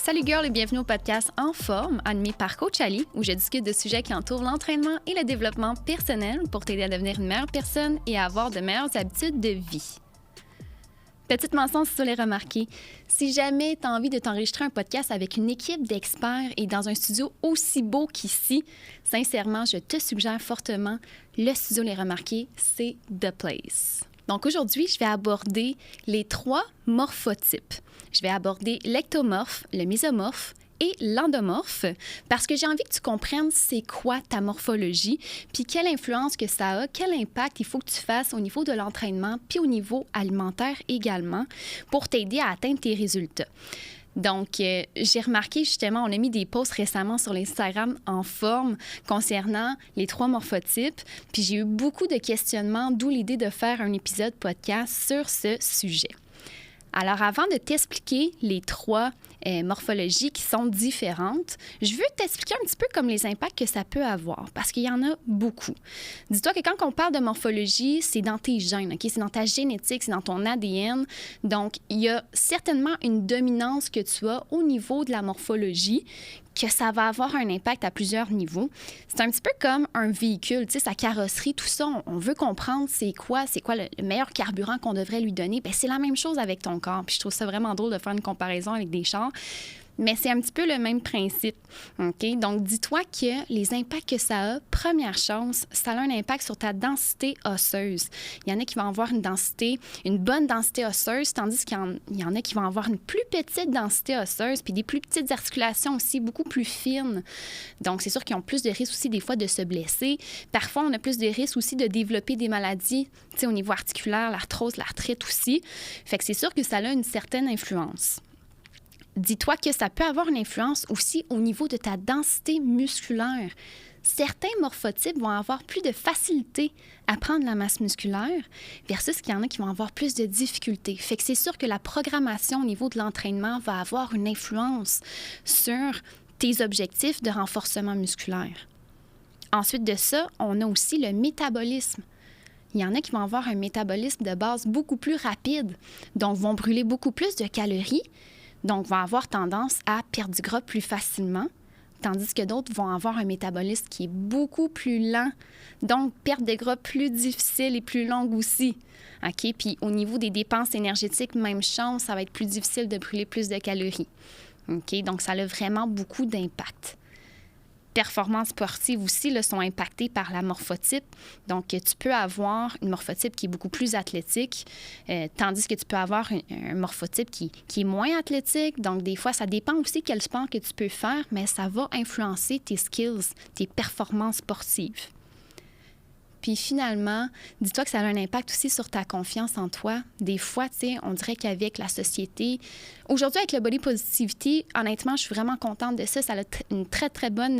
Salut girl et bienvenue au podcast En forme, animé par Coach Ali, où je discute de sujets qui entourent l'entraînement et le développement personnel pour t'aider à devenir une meilleure personne et à avoir de meilleures habitudes de vie. Petite mention si tu l'as remarqué, si jamais tu as envie de t'enregistrer un podcast avec une équipe d'experts et dans un studio aussi beau qu'ici, sincèrement, je te suggère fortement le studio Les Remarqués, c'est The Place. Donc aujourd'hui, je vais aborder les 3 morphotypes. Je vais aborder l'ectomorphe, le mésomorphe et l'endomorphe parce que j'ai envie que tu comprennes c'est quoi ta morphologie, puis quelle influence que ça a, quel impact il faut que tu fasses au niveau de l'entraînement, puis au niveau alimentaire également pour t'aider à atteindre tes résultats. Donc, j'ai remarqué justement, on a mis des posts récemment sur l'Instagram En forme concernant les 3 morphotypes, puis j'ai eu beaucoup de questionnements, d'où l'idée de faire un épisode podcast sur ce sujet. Alors, avant de t'expliquer les 3 morphologies qui sont différentes, je veux t'expliquer un petit peu comme les impacts que ça peut avoir, parce qu'il y en a beaucoup. Dis-toi que quand on parle de morphologie, c'est dans tes gènes, OK? C'est dans ta génétique, c'est dans ton ADN. Donc, il y a certainement une dominance que tu as au niveau de la morphologie que ça va avoir un impact à plusieurs niveaux. C'est un petit peu comme un véhicule, tu sais, sa carrosserie, tout ça, on veut comprendre c'est quoi le meilleur carburant qu'on devrait lui donner. Bien, c'est la même chose avec ton corps. Puis je trouve ça vraiment drôle de faire une comparaison avec des chars. Mais c'est un petit peu le même principe, OK? Donc, dis-toi que les impacts que ça a, première chose, ça a un impact sur ta densité osseuse. Il y en a qui vont avoir une bonne densité osseuse, tandis qu'il y en a qui vont avoir une plus petite densité osseuse, puis des plus petites articulations aussi, beaucoup plus fines. Donc, c'est sûr qu'ils ont plus de risques aussi des fois de se blesser. Parfois, on a plus de risques aussi de développer des maladies, tu sais, au niveau articulaire, l'arthrose, l'arthrite aussi. Fait que c'est sûr que ça a une certaine influence. Dis-toi que ça peut avoir une influence aussi au niveau de ta densité musculaire. Certains morphotypes vont avoir plus de facilité à prendre la masse musculaire versus qu'il y en a qui vont avoir plus de difficultés. Fait que c'est sûr que la programmation au niveau de l'entraînement va avoir une influence sur tes objectifs de renforcement musculaire. Ensuite de ça, on a aussi le métabolisme. Il y en a qui vont avoir un métabolisme de base beaucoup plus rapide, donc vont brûler beaucoup plus de calories, donc vont avoir tendance à perdre du gras plus facilement, tandis que d'autres vont avoir un métabolisme qui est beaucoup plus lent, donc perte de gras plus difficile et plus longue aussi. OK? Puis au niveau des dépenses énergétiques, même chose, ça va être plus difficile de brûler plus de calories. OK? Donc ça a vraiment beaucoup d'impact. Performances sportives aussi là, sont impactées par la morphotype. Donc, tu peux avoir une morphotype qui est beaucoup plus athlétique, tandis que tu peux avoir un morphotype qui est moins athlétique. Donc, des fois, ça dépend aussi quel sport que tu peux faire, mais ça va influencer tes skills, tes performances sportives. Puis finalement, dis-toi que ça a un impact aussi sur ta confiance en toi. Des fois, tu sais, on dirait qu'avec la société... Aujourd'hui, avec le body positivity, honnêtement, je suis vraiment contente de ça. Ça a un très, très bon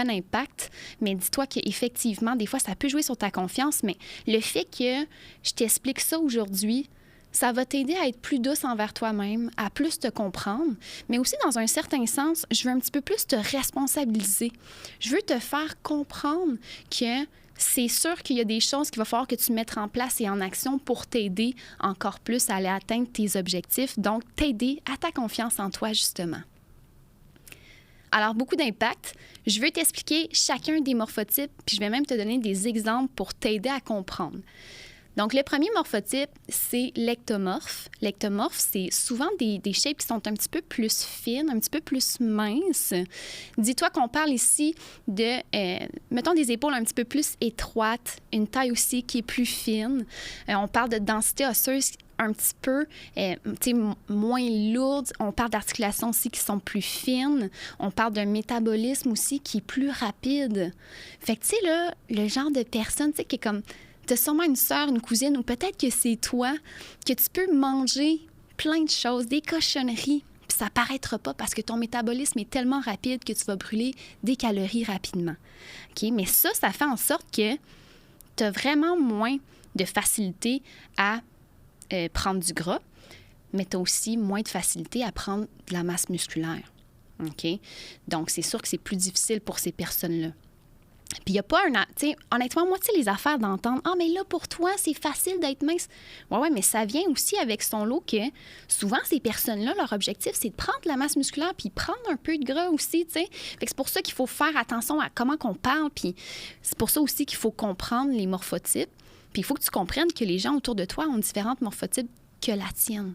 impact. Mais dis-toi qu'effectivement, des fois, ça peut jouer sur ta confiance. Mais le fait que je t'explique ça aujourd'hui, ça va t'aider à être plus douce envers toi-même, à plus te comprendre, mais aussi dans un certain sens, je veux un petit peu plus te responsabiliser. Je veux te faire comprendre que c'est sûr qu'il y a des choses qu'il va falloir que tu mettes en place et en action pour t'aider encore plus à aller atteindre tes objectifs, donc t'aider à ta confiance en toi, justement. Alors, beaucoup d'impact. Je veux t'expliquer chacun des morphotypes, puis je vais même te donner des exemples pour t'aider à comprendre. Donc, le premier morphotype, c'est l'ectomorphe. L'ectomorphe, c'est souvent des shapes qui sont un petit peu plus fines, un petit peu plus minces. Dis-toi qu'on parle ici de, mettons, des épaules un petit peu plus étroites, une taille aussi qui est plus fine. On parle de densité osseuse un petit peu moins lourde. On parle d'articulations aussi qui sont plus fines. On parle d'un métabolisme aussi qui est plus rapide. Fait que, tu sais, là, le genre de personne, tu sais, qui est comme... Tu as sûrement une sœur, une cousine, ou peut-être que c'est toi, que tu peux manger plein de choses, des cochonneries, puis ça paraîtra pas parce que ton métabolisme est tellement rapide que tu vas brûler des calories rapidement. OK? Mais ça fait en sorte que tu as vraiment moins de facilité à prendre du gras, mais tu as aussi moins de facilité à prendre de la masse musculaire. OK? Donc, c'est sûr que c'est plus difficile pour ces personnes-là. Puis il n'y a pas tu sais, honnêtement, moi, tu sais, les affaires d'entendre, mais là, pour toi, c'est facile d'être mince. Ouais, mais ça vient aussi avec son lot que souvent, ces personnes-là, leur objectif, c'est de prendre de la masse musculaire puis prendre un peu de gras aussi, tu sais. Fait que c'est pour ça qu'il faut faire attention à comment qu'on parle, puis c'est pour ça aussi qu'il faut comprendre les morphotypes. Puis il faut que tu comprennes que les gens autour de toi ont différentes morphotypes que la tienne.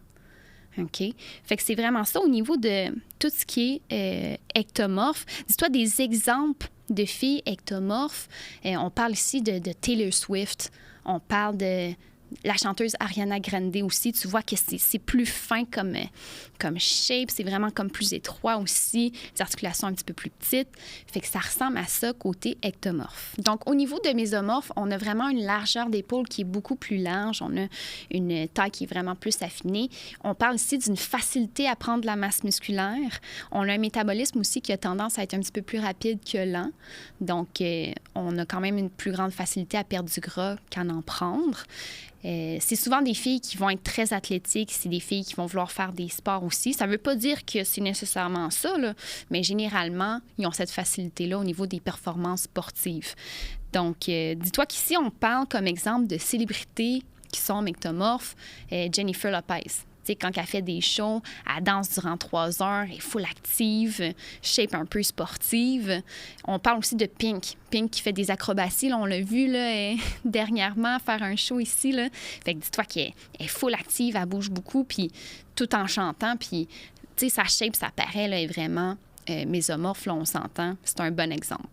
OK? Fait que c'est vraiment ça au niveau de tout ce qui est ectomorphe. Dis-toi des exemples de filles ectomorphes. On parle ici de Taylor Swift. On parle de la chanteuse Ariana Grande aussi. Tu vois que c'est plus fin comme shape. C'est vraiment comme plus étroit aussi. Les articulations un petit peu plus petites. Fait que ça ressemble à ça côté ectomorphe. Donc, au niveau de mésomorphe, on a vraiment une largeur d'épaule qui est beaucoup plus large. On a une taille qui est vraiment plus affinée. On parle ici d'une facilité à prendre de la masse musculaire. On a un métabolisme aussi qui a tendance à être un petit peu plus rapide que lent. Donc, on a quand même une plus grande facilité à perdre du gras qu'à en prendre. C'est souvent des filles qui vont être très athlétiques, c'est des filles qui vont vouloir faire des sports aussi. Ça ne veut pas dire que c'est nécessairement ça, là, mais généralement, ils ont cette facilité-là au niveau des performances sportives. Donc, dis-toi qu'ici, on parle comme exemple de célébrités qui sont ectomorphes. Jennifer Lopez. Tu sais, quand elle fait des shows, elle danse durant 3 heures, elle est full active, shape un peu sportive. On parle aussi de Pink. Pink qui fait des acrobaties, là, on l'a vu là, dernièrement faire un show ici. Là. Fait que dis-toi qu'elle est full active, elle bouge beaucoup, puis tout en chantant. Puis, tu sais, sa shape, ça paraît, là, est vraiment mésomorphe, là, on s'entend. C'est un bon exemple.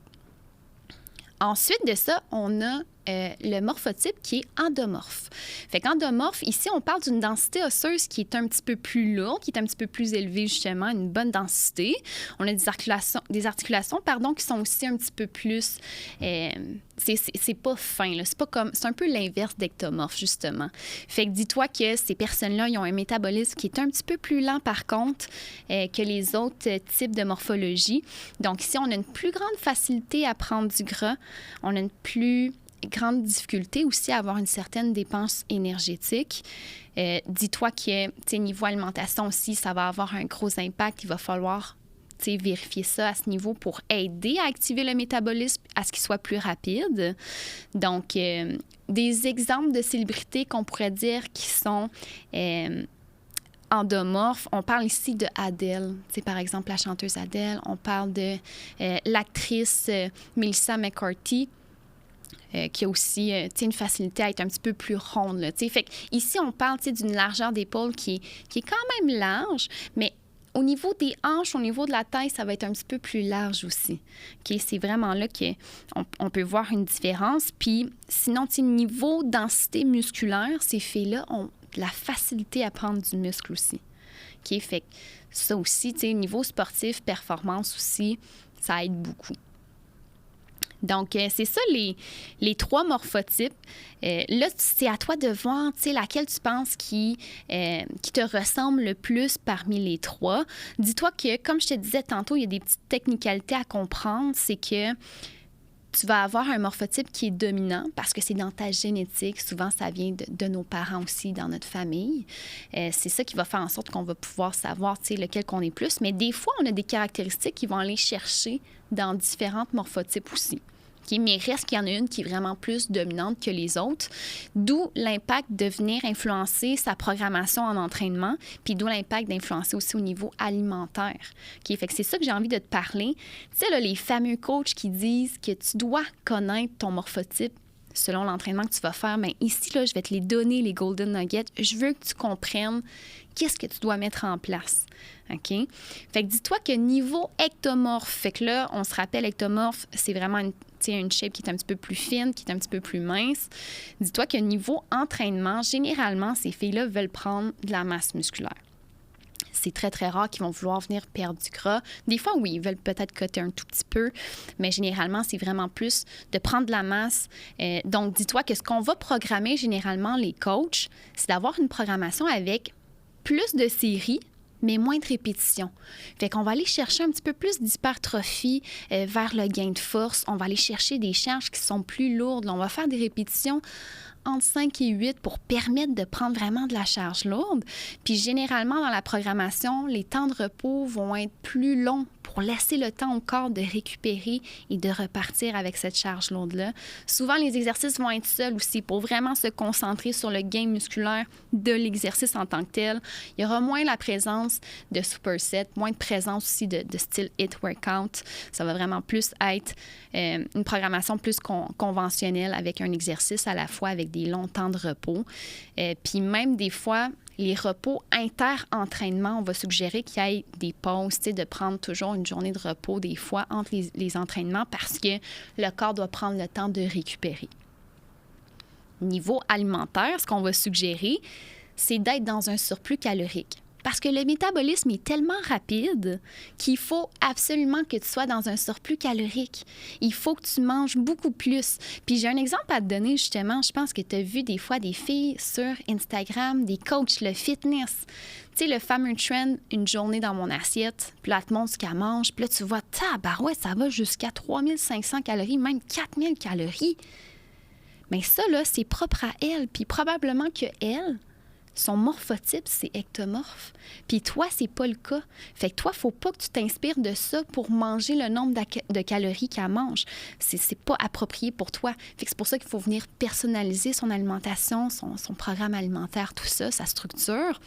Ensuite de ça, on a le morphotype qui est endomorphe. Fait qu'endomorphe, ici, on parle d'une densité osseuse qui est un petit peu plus lourde, qui est un petit peu plus élevée, justement, une bonne densité. On a des articulations qui sont aussi un petit peu plus... c'est pas fin, là. C'est un peu l'inverse d'ectomorphe, justement. Fait que dis-toi que ces personnes-là, ils ont un métabolisme qui est un petit peu plus lent, par contre, que les autres types de morphologie. Donc ici, on a une plus grande facilité à prendre du gras. On a une plus grande difficulté aussi à avoir une certaine dépense énergétique. Dis-toi que, niveau alimentation aussi, ça va avoir un gros impact. Il va falloir vérifier ça à ce niveau pour aider à activer le métabolisme, à ce qu'il soit plus rapide. Donc, des exemples de célébrités qu'on pourrait dire qui sont endomorphes. On parle ici de Adele, par exemple la chanteuse Adele. On parle de l'actrice Melissa McCarthy, qui a aussi une facilité à être un petit peu plus ronde. Là, fait ici, on parle d'une largeur d'épaule qui est quand même large, mais au niveau des hanches, au niveau de la taille, ça va être un petit peu plus large aussi. Okay? C'est vraiment là qu'on peut voir une différence. Puis sinon, niveau densité musculaire, ces filles-là ont de la facilité à prendre du muscle aussi. Okay? Fait que ça aussi, niveau sportif, performance aussi, ça aide beaucoup. Donc, c'est ça les 3 morphotypes. Là, c'est à toi de voir laquelle tu penses qui te ressemble le plus parmi les 3. Dis-toi que, comme je te disais tantôt, il y a des petites technicalités à comprendre. C'est que tu vas avoir un morphotype qui est dominant parce que c'est dans ta génétique. Souvent, ça vient de nos parents aussi, dans notre famille. C'est ça qui va faire en sorte qu'on va pouvoir savoir lequel qu'on est plus. Mais des fois, on a des caractéristiques qui vont aller chercher dans différentes morphotypes aussi. Okay? Mais reste qu'il y en a une qui est vraiment plus dominante que les autres, d'où l'impact de venir influencer sa programmation en entraînement, puis d'où l'impact d'influencer aussi au niveau alimentaire. Okay? Fait que c'est ça que j'ai envie de te parler. Tu sais, là, les fameux coachs qui disent que tu dois connaître ton morphotype selon l'entraînement que tu vas faire, mais ici, là, je vais te les donner, les Golden Nuggets. Je veux que tu comprennes qu'est-ce que tu dois mettre en place. OK? Fait que dis-toi que niveau ectomorphe, fait que là, on se rappelle, ectomorphe, c'est vraiment une shape qui est un petit peu plus fine, qui est un petit peu plus mince. Dis-toi que niveau entraînement, généralement, ces filles-là veulent prendre de la masse musculaire. C'est très, très rare qu'ils vont vouloir venir perdre du gras. Des fois, oui, ils veulent peut-être coter un tout petit peu, mais généralement, c'est vraiment plus de prendre de la masse. Donc, dis-toi que ce qu'on va programmer généralement, les coachs, c'est d'avoir une programmation avec plus de séries, mais moins de répétitions. Fait qu'on va aller chercher un petit peu plus d'hypertrophie vers le gain de force. On va aller chercher des charges qui sont plus lourdes. Là, on va faire des répétitions entre 5 et 8 pour permettre de prendre vraiment de la charge lourde. Puis généralement, dans la programmation, les temps de repos vont être plus longs pour laisser le temps au corps de récupérer et de repartir avec cette charge lourde-là. Souvent, les exercices vont être seuls aussi pour vraiment se concentrer sur le gain musculaire de l'exercice en tant que tel. Il y aura moins la présence de supersets, moins de présence aussi de style HIIT workout. Ça va vraiment plus être une programmation plus conventionnelle avec un exercice à la fois avec des longs temps de repos. Puis même des fois, les repos inter-entraînement, on va suggérer qu'il y ait des pauses, de prendre toujours une journée de repos des fois entre les entraînements parce que le corps doit prendre le temps de récupérer. Niveau alimentaire, ce qu'on va suggérer, c'est d'être dans un surplus calorique. Parce que le métabolisme est tellement rapide qu'il faut absolument que tu sois dans un surplus calorique. Il faut que tu manges beaucoup plus. Puis j'ai un exemple à te donner, justement. Je pense que tu as vu des fois des filles sur Instagram, des coachs, le fitness. Tu sais, le fameux trend, une journée dans mon assiette, puis là, elle te montre ce qu'elle mange, puis là, tu vois, tabarouette, ça va jusqu'à 3500 calories, même 4000 calories. Mais ça, là, c'est propre à elle. Puis probablement qu'elle, son morphotype, c'est ectomorphe. Puis toi, c'est pas le cas. Fait que toi, faut pas que tu t'inspires de ça pour manger le nombre de calories qu'elle mange. C'est pas approprié pour toi. Fait que c'est pour ça qu'il faut venir personnaliser son alimentation, son programme alimentaire, tout ça, sa structure.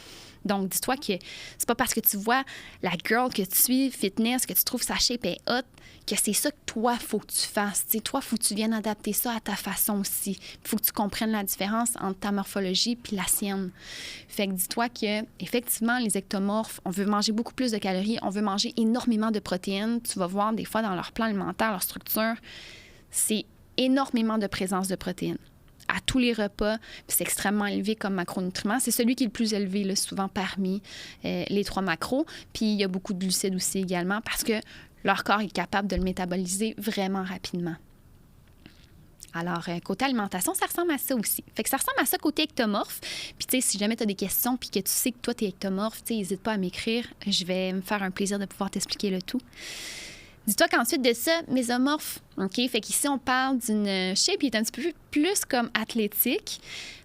Donc, dis-toi que c'est pas parce que tu vois la girl que tu suis, fitness, que tu trouves sa shape est hot, que c'est ça que toi, faut que tu fasses. T'sais, toi, faut que tu viennes adapter ça à ta façon aussi. Il faut que tu comprennes la différence entre ta morphologie puis la sienne. Fait que dis-toi que effectivement, les ectomorphes, on veut manger beaucoup plus de calories, on veut manger énormément de protéines. Tu vas voir des fois dans leur plan alimentaire, leur structure, c'est énormément de présence de protéines à tous les repas, puis c'est extrêmement élevé comme macronutriments. C'est celui qui est le plus élevé, là, souvent parmi les 3 macros. Puis il y a beaucoup de glucides aussi également parce que leur corps est capable de le métaboliser vraiment rapidement. Alors, côté alimentation, ça ressemble à ça aussi. Fait que ça ressemble à ça côté ectomorphe. Puis, tu sais, si jamais tu as des questions puis que tu sais que toi, tu es ectomorphe, tu sais, n'hésite pas à m'écrire. Je vais me faire un plaisir de pouvoir t'expliquer le tout. Dis-toi qu'ensuite de ça, mésomorphe, OK? Fait qu'ici, on parle d'une shape qui est un petit peu plus comme athlétique.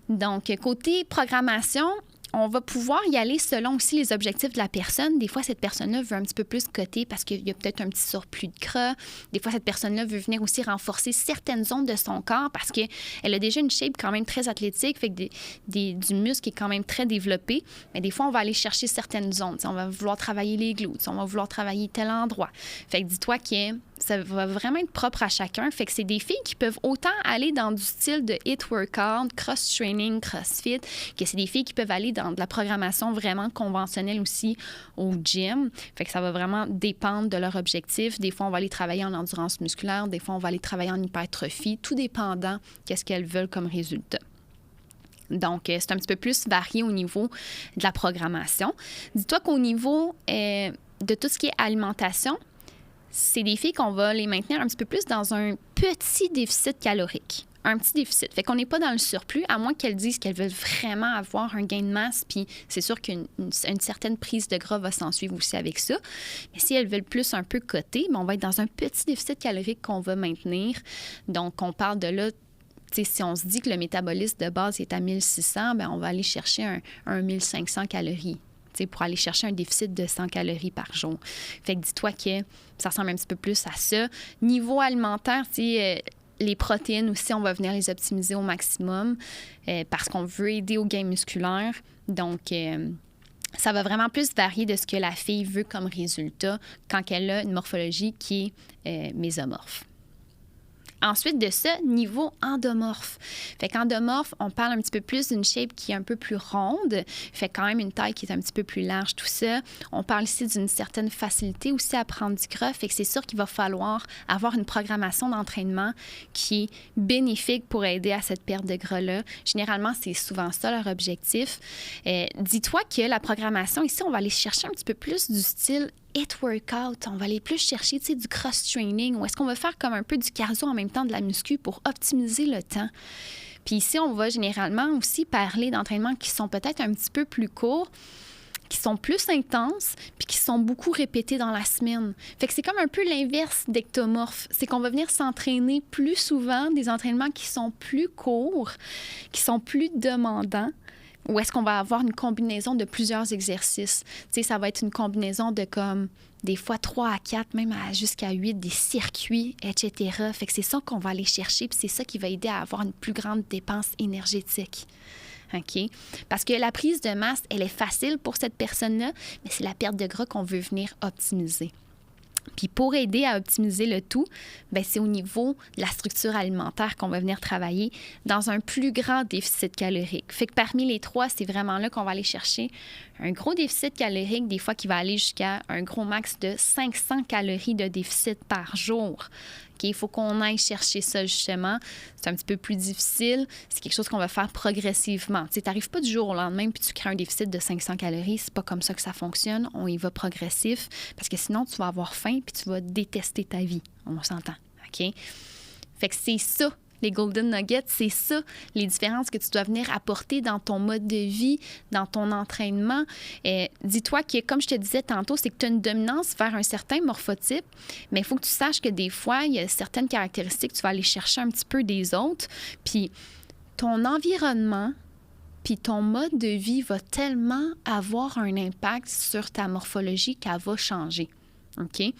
Donc, côté programmation, on va pouvoir y aller selon aussi les objectifs de la personne. Des fois, cette personne-là veut un petit peu plus coter parce qu'il y a peut-être un petit surplus de gras. Des fois, cette personne-là veut venir aussi renforcer certaines zones de son corps parce qu'elle a déjà une shape quand même très athlétique, fait que du muscle qui est quand même très développé. Mais des fois, on va aller chercher certaines zones. T'sais, on va vouloir travailler les glutes, on va vouloir travailler tel endroit. Fait que dis-toi que ça va vraiment être propre à chacun. Fait que c'est des filles qui peuvent autant aller dans du style de HIIT workout, cross-training, crossfit, que c'est des filles qui peuvent aller dans de la programmation vraiment conventionnelle aussi au gym. Fait que ça va vraiment dépendre de leur objectif. Des fois, on va aller travailler en endurance musculaire. Des fois, on va aller travailler en hypertrophie, tout dépendant qu'est-ce qu'elles veulent comme résultat. Donc, c'est un petit peu plus varié au niveau de la programmation. Dis-toi qu'au niveau de tout ce qui est alimentation, c'est des filles qu'on va les maintenir un petit peu plus dans un petit déficit calorique. Un petit déficit. Fait qu'on n'est pas dans le surplus, à moins qu'elles disent qu'elles veulent vraiment avoir un gain de masse, puis c'est sûr qu'une certaine prise de gras va s'en suivre aussi avec ça. Mais si elles veulent plus un peu coter, on va être dans un petit déficit calorique qu'on va maintenir. Donc, on parle de là, si on se dit que le métabolisme de base est à 1600, bien, on va aller chercher un 1500 calories. Pour aller chercher un déficit de 100 calories par jour. Fait que dis-toi que ça ressemble un petit peu plus à ça. Niveau alimentaire, les protéines aussi, on va venir les optimiser au maximum parce qu'on veut aider au gain musculaire. Donc, ça va vraiment plus varier de ce que la fille veut comme résultat quand elle a une morphologie qui est mésomorphe. Ensuite de ça, niveau endomorphe. Fait qu'endomorphe, on parle un petit peu plus d'une shape qui est un peu plus ronde, fait quand même une taille qui est un petit peu plus large, tout ça. On parle ici d'une certaine facilité aussi à prendre du gras, fait que c'est sûr qu'il va falloir avoir une programmation d'entraînement qui est bénéfique pour aider à cette perte de gras-là. Généralement, c'est souvent ça leur objectif. Dis-toi que la programmation, ici, on va aller chercher un petit peu plus du style HIIT workout, on va aller plus chercher du cross-training ou est-ce qu'on va faire comme un peu du cardio en même temps de la muscu pour optimiser le temps. Puis ici, on va généralement aussi parler d'entraînements qui sont peut-être un petit peu plus courts, qui sont plus intenses puis qui sont beaucoup répétés dans la semaine. Fait que c'est comme un peu l'inverse d'ectomorphe. C'est qu'on va venir s'entraîner plus souvent, des entraînements qui sont plus courts, qui sont plus demandants, ou est-ce qu'on va avoir une combinaison de plusieurs exercices? Tu sais, ça va être une combinaison de comme des fois 3 à 4, même jusqu'à 8, des circuits, etc. Fait que c'est ça qu'on va aller chercher, puis c'est ça qui va aider à avoir une plus grande dépense énergétique. OK? Parce que la prise de masse, elle est facile pour cette personne-là, mais c'est la perte de gras qu'on veut venir optimiser. Puis pour aider à optimiser le tout, bien, c'est au niveau de la structure alimentaire qu'on va venir travailler dans un plus grand déficit calorique. Fait que parmi les 3, c'est vraiment là qu'on va aller chercher un gros déficit calorique, des fois qui va aller jusqu'à un gros max de 500 calories de déficit par jour. Okay? Il faut qu'on aille chercher ça, justement. C'est un petit peu plus difficile. C'est quelque chose qu'on va faire progressivement. Tu n'arrives pas du jour au lendemain puis tu crées un déficit de 500 calories. C'est pas comme ça que ça fonctionne. On y va progressif parce que sinon, tu vas avoir faim puis tu vas détester ta vie. On s'entend. OK? Fait que c'est ça. Les Golden Nuggets, c'est ça, les différences que tu dois venir apporter dans ton mode de vie, dans ton entraînement. Dis-toi que, comme je te disais tantôt, c'est que tu as une dominance vers un certain morphotype, mais il faut que tu saches que des fois, il y a certaines caractéristiques que tu vas aller chercher un petit peu des autres. Puis ton environnement, puis ton mode de vie va tellement avoir un impact sur ta morphologie qu'elle va changer. OK?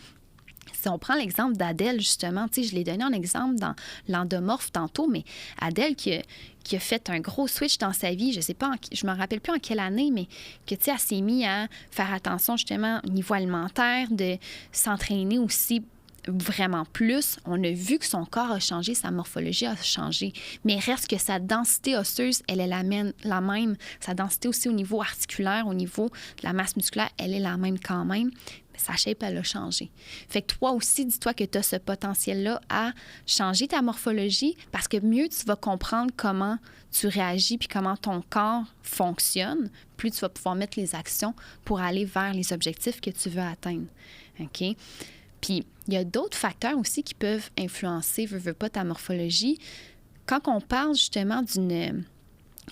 Si on prend l'exemple d'Adèle, justement, tu sais, je l'ai donné en exemple dans l'endomorphe tantôt, mais Adèle qui a fait un gros switch dans sa vie, je sais pas, je me rappelle plus en quelle année, mais que, tu sais, elle s'est mise à faire attention, justement, au niveau alimentaire, de s'entraîner aussi vraiment plus. On a vu que son corps a changé, sa morphologie a changé, mais reste que sa densité osseuse, elle est la même. Sa densité aussi au niveau articulaire, au niveau de la masse musculaire, elle est la même quand même. Sa shape, elle a changé. Fait que toi aussi, dis-toi que tu as ce potentiel-là à changer ta morphologie parce que mieux tu vas comprendre comment tu réagis puis comment ton corps fonctionne, plus tu vas pouvoir mettre les actions pour aller vers les objectifs que tu veux atteindre. OK? Puis, il y a d'autres facteurs aussi qui peuvent influencer, veux pas, ta morphologie. Quand on parle justement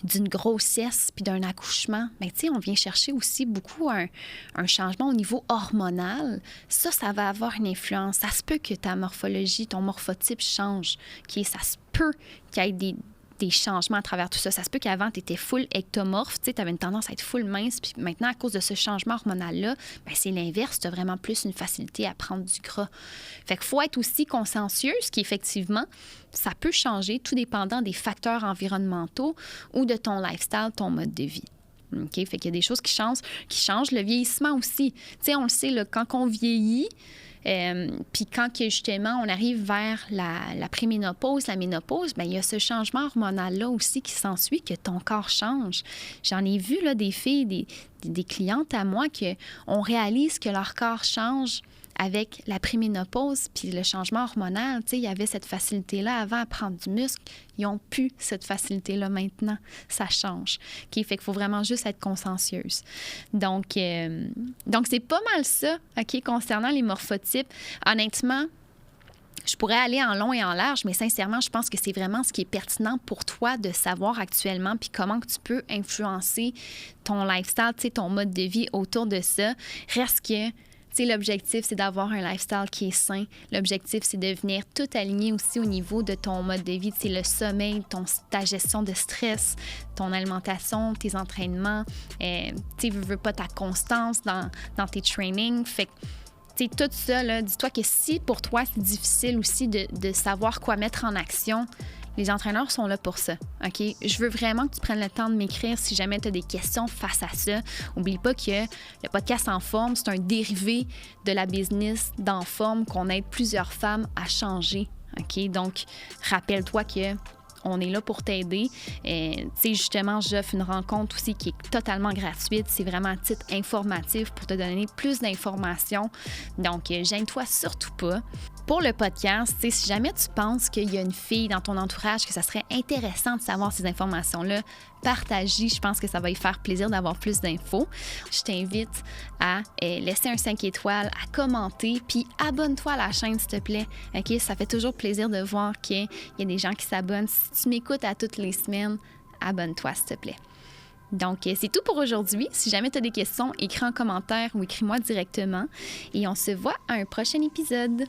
d'une grossesse puis d'un accouchement, bien, tu sais, on vient chercher aussi beaucoup un changement au niveau hormonal. Ça va avoir une influence. Ça se peut que ta morphologie, ton morphotype change. Okay? Ça se peut qu'il y ait des changements à travers tout ça. Ça se peut qu'avant, tu étais full ectomorphe, tu avais une tendance à être full mince, puis maintenant, à cause de ce changement hormonal-là, bien, c'est l'inverse. Tu as vraiment plus une facilité à prendre du gras. Fait qu'il faut être aussi consciencieuse qu'effectivement, ça peut changer, tout dépendant des facteurs environnementaux ou de ton lifestyle, ton mode de vie. OK? Fait qu'il y a des choses qui changent. Le vieillissement aussi. Tu sais, on le sait, là, quand on vieillit, puis quand que, justement, on arrive vers la préménopause, la ménopause, bien, il y a ce changement hormonal-là aussi qui s'ensuit, que ton corps change. J'en ai vu là, des filles, des clientes à moi, qu'on réalise que leur corps change avec la préménopause puis le changement hormonal. Tu sais, il y avait cette facilité-là avant à prendre du muscle. Ils n'ont plus cette facilité-là maintenant. Ça change. OK? Fait qu'il faut vraiment juste être consciencieuse. Donc c'est pas mal ça, OK, concernant les morphotypes. Honnêtement, je pourrais aller en long et en large, mais sincèrement, je pense que c'est vraiment ce qui est pertinent pour toi de savoir actuellement puis comment que tu peux influencer ton lifestyle, tu sais, ton mode de vie autour de ça. Reste que l'objectif, c'est d'avoir un lifestyle qui est sain. L'objectif, c'est de venir tout aligner aussi au niveau de ton mode de vie. C'est le sommeil, ta gestion de stress, ton alimentation, tes entraînements, veux pas ta constance dans tes trainings. Fait que, tout ça, là, dis-toi que si pour toi, c'est difficile aussi de savoir quoi mettre en action, les entraîneurs sont là pour ça, OK? Je veux vraiment que tu prennes le temps de m'écrire si jamais tu as des questions face à ça. N'oublie pas que le podcast En Forme, c'est un dérivé de la business d'En Forme qu'on aide plusieurs femmes à changer, OK? Donc, rappelle-toi que on est là pour t'aider. Justement, j'offre une rencontre aussi qui est totalement gratuite. C'est vraiment à titre informatif pour te donner plus d'informations. Donc, gêne-toi surtout pas. Pour le podcast, si jamais tu penses qu'il y a une fille dans ton entourage que ça serait intéressant de savoir ces informations-là, partage-y. Je pense que ça va lui faire plaisir d'avoir plus d'infos. Je t'invite à laisser un 5 étoiles, à commenter, puis abonne-toi à la chaîne, s'il te plaît. OK? Ça fait toujours plaisir de voir qu'il y a des gens qui s'abonnent. Si tu m'écoutes à toutes les semaines, abonne-toi, s'il te plaît. Donc, c'est tout pour aujourd'hui. Si jamais tu as des questions, écris en commentaire ou écris-moi directement. Et on se voit à un prochain épisode.